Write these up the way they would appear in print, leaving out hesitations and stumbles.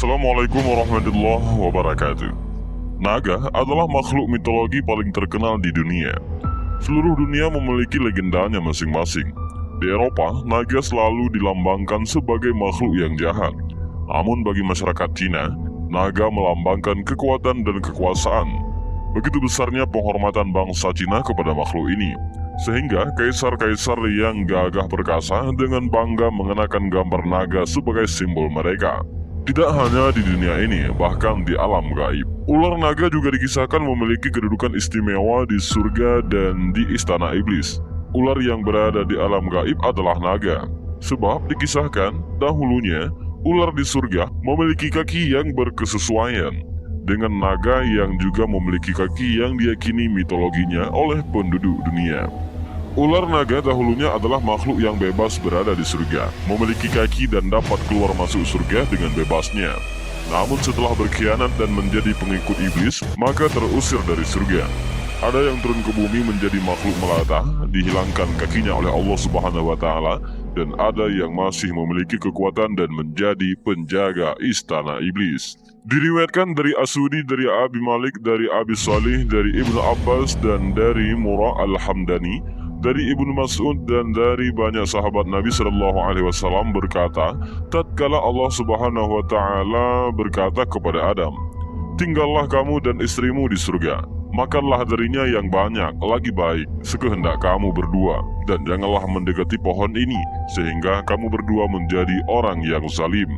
Assalamualaikum warahmatullahi wabarakatuh. Naga adalah makhluk mitologi paling terkenal di dunia. Seluruh dunia memiliki legendanya masing-masing. Di Eropa, naga selalu dilambangkan sebagai makhluk yang jahat. Namun bagi masyarakat Cina, naga melambangkan kekuatan dan kekuasaan. Begitu besarnya penghormatan bangsa Cina kepada makhluk ini, sehingga kaisar-kaisar yang gagah perkasa dengan bangga mengenakan gambar naga sebagai simbol mereka. Tidak hanya di dunia ini, bahkan di alam gaib. Ular naga juga dikisahkan memiliki kedudukan istimewa di surga dan di istana iblis. Ular yang berada di alam gaib adalah naga. Sebab dikisahkan dahulunya, ular di surga memiliki kaki yang berkesesuaian dengan naga yang juga memiliki kaki yang diyakini mitologinya oleh penduduk dunia. Ular naga dahulunya adalah makhluk yang bebas berada di surga, memiliki kaki dan dapat keluar masuk surga dengan bebasnya. Namun setelah berkhianat dan menjadi pengikut iblis, maka terusir dari surga. Ada yang turun ke bumi menjadi makhluk melata, dihilangkan kakinya oleh Allah Subhanahu wa Ta'ala, dan ada yang masih memiliki kekuatan dan menjadi penjaga istana iblis. Diriwayatkan dari Asudi, dari Abi Malik, dari Abi Salih, dari Ibnu Abbas, dan dari Murrah Al-Hamdani, dari Ibnu Mas'ud dan dari banyak sahabat Nabi SAW berkata, tatkala Allah Subhanahu wa Ta'ala berkata kepada Adam, tinggallah kamu dan istrimu di surga, makanlah darinya yang banyak, lagi baik, sekehendak kamu berdua, dan janganlah mendekati pohon ini, sehingga kamu berdua menjadi orang yang zalim.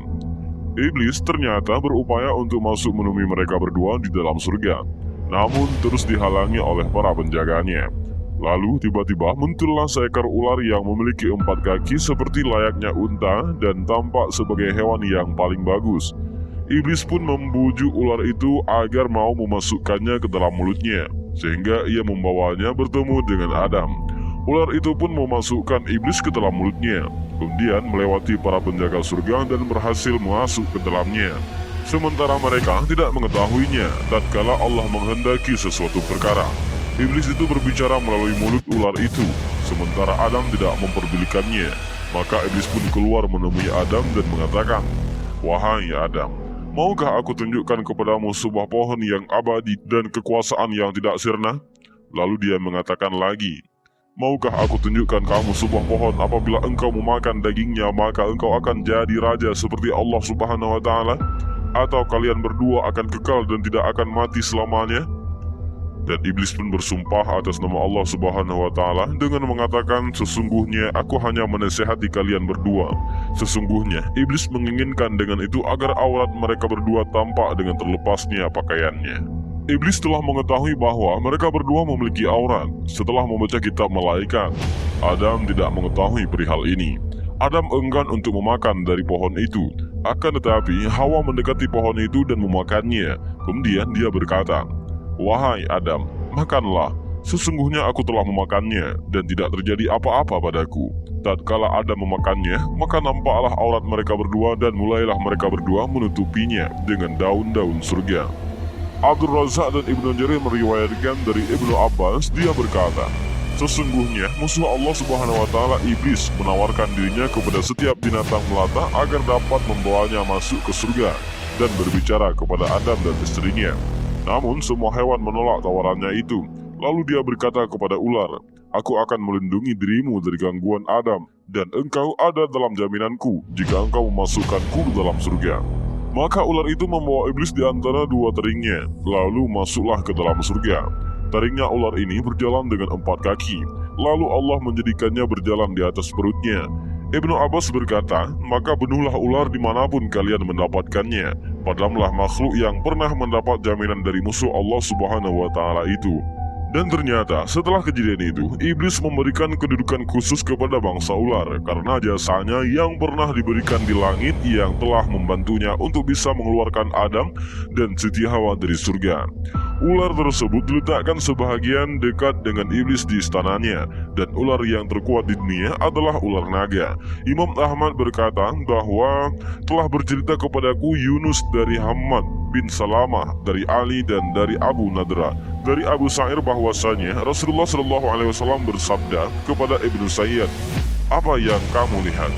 Iblis ternyata berupaya untuk masuk menemui mereka berdua di dalam surga, namun terus dihalangi oleh para penjaganya. Lalu tiba-tiba muncullah seekor ular yang memiliki 4 kaki seperti layaknya unta dan tampak sebagai hewan yang paling bagus. Iblis pun membujuk ular itu agar mau memasukkannya ke dalam mulutnya, sehingga ia membawanya bertemu dengan Adam. Ular itu pun memasukkan iblis ke dalam mulutnya, kemudian melewati para penjaga surga dan berhasil masuk ke dalamnya. Sementara mereka tidak mengetahuinya tatkala Allah menghendaki sesuatu perkara. Iblis itu berbicara melalui mulut ular itu, sementara Adam tidak memperdulikannya. Maka iblis pun keluar menemui Adam dan mengatakan, wahai Adam, maukah aku tunjukkan kepadamu sebuah pohon yang abadi dan kekuasaan yang tidak sirna? Lalu dia mengatakan lagi, maukah aku tunjukkan kamu sebuah pohon apabila engkau memakan dagingnya maka engkau akan jadi raja seperti Allah Subhanahu wa Ta'ala? Atau kalian berdua akan kekal dan tidak akan mati selamanya? Dan iblis pun bersumpah atas nama Allah Subhanahu wa Ta'ala dengan mengatakan, sesungguhnya aku hanya menasihati kalian berdua. Sesungguhnya iblis menginginkan dengan itu agar aurat mereka berdua tampak dengan terlepasnya pakaiannya. Iblis telah mengetahui bahwa mereka berdua memiliki aurat setelah membaca kitab malaikat. Adam tidak mengetahui perihal ini. Adam enggan untuk memakan dari pohon itu. Akan tetapi Hawa mendekati pohon itu dan memakannya. Kemudian dia berkata, wahai Adam, makanlah, sesungguhnya aku telah memakannya, dan tidak terjadi apa-apa padaku. Tatkala Adam memakannya, maka nampaklah aurat mereka berdua dan mulailah mereka berdua menutupinya dengan daun-daun surga. Abdul Razak dan Ibnu Jarir meriwayatkan dari Ibnu Abbas, dia berkata, sesungguhnya musuh Allah Subhanahu wa Ta'ala iblis menawarkan dirinya kepada setiap binatang melata agar dapat membawanya masuk ke surga dan berbicara kepada Adam dan istrinya. Namun semua hewan menolak tawarannya itu. Lalu dia berkata kepada ular, aku akan melindungi dirimu dari gangguan Adam, dan engkau ada dalam jaminanku jika engkau memasukkanku ke dalam surga. Maka ular itu membawa iblis di antara 2 teringnya, lalu masuklah ke dalam surga. Teringnya ular ini berjalan dengan 4 kaki, lalu Allah menjadikannya berjalan di atas perutnya. Ibnu Abbas berkata, maka bunuhlah ular dimanapun kalian mendapatkannya. Padamlah makhluk yang pernah mendapat jaminan dari musuh Allah Subhanahu wa Ta'ala itu. Dan ternyata setelah kejadian itu, iblis memberikan kedudukan khusus kepada bangsa ular karena jasanya yang pernah diberikan di langit yang telah membantunya untuk bisa mengeluarkan Adam dan Siti Hawa dari surga. Ular tersebut diletakkan sebahagian dekat dengan iblis di istananya, dan ular yang terkuat di dunia adalah ular naga. Imam Ahmad berkata bahwa telah bercerita kepadaku Yunus dari Hammad bin Salamah, dari Ali dan dari Abu Nadra, dari Abu Sa'ir bahwasanya Rasulullah SAW bersabda kepada Ibnu Sayyid, apa yang kamu lihat?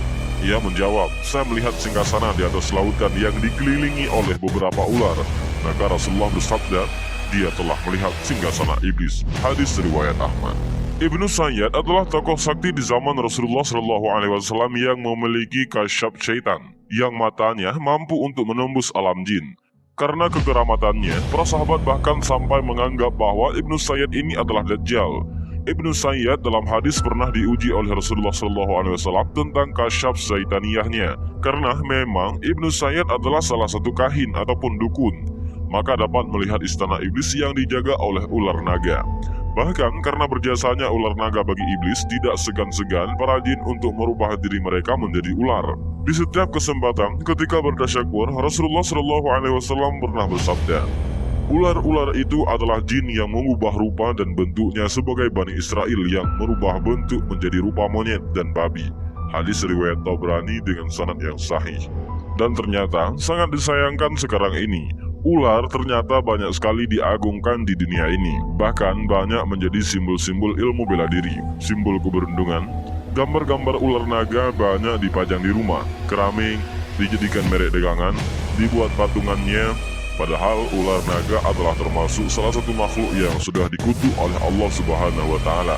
Ia menjawab, "Saya melihat singgasana di atas lautan yang dikelilingi oleh beberapa ular." Maka Rasulullah bersabda, "Dia telah melihat singgasana iblis." Hadis riwayat Ahmad. Ibnu Sayyad adalah tokoh sakti di zaman Rasulullah SAW yang memiliki kasyaf syaitan, yang matanya mampu untuk menembus alam jin. Karena kekeramatannya, para sahabat bahkan sampai menganggap bahwa Ibnu Sayyad ini adalah Dajjal. Ibnu Sayyad dalam hadis pernah diuji oleh Rasulullah SAW tentang kasyaf syaitaniyahnya, karena memang Ibnu Sayyad adalah salah satu kahin ataupun dukun, maka dapat melihat istana iblis yang dijaga oleh ular naga. Bahkan karena berjasanya ular naga bagi iblis, tidak segan-segan para jin untuk merubah diri mereka menjadi ular. Di setiap kesempatan ketika bertasyakur, Rasulullah SAW pernah bersabda, "Ular-ular itu adalah jin yang mengubah rupa dan bentuknya sebagai Bani Israel yang merubah bentuk menjadi rupa monyet dan babi." Hadis riwayat Tabrani dengan sanad yang sahih. Dan ternyata sangat disayangkan sekarang ini, ular ternyata banyak sekali diagungkan di dunia ini. Bahkan banyak menjadi simbol-simbol ilmu bela diri, simbol keberuntungan. Gambar-gambar ular naga banyak dipajang di rumah, keramik, dijadikan merek dagangan, dibuat patungannya. Padahal ular naga adalah termasuk salah satu makhluk yang sudah dikutuk oleh Allah Subhanahu wa Ta'ala.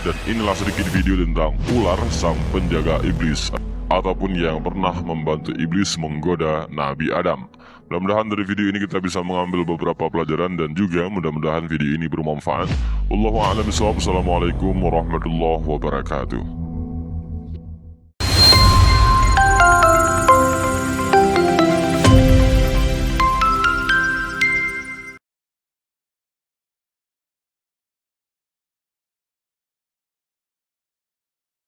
Dan inilah sedikit video tentang ular sang penjaga iblis, ataupun yang pernah membantu iblis menggoda Nabi Adam. Mudah-mudahan dari video ini kita bisa mengambil beberapa pelajaran dan juga mudah-mudahan video ini bermanfaat. Wallahu a'lam bishawab. Assalamualaikum warahmatullahi wabarakatuh.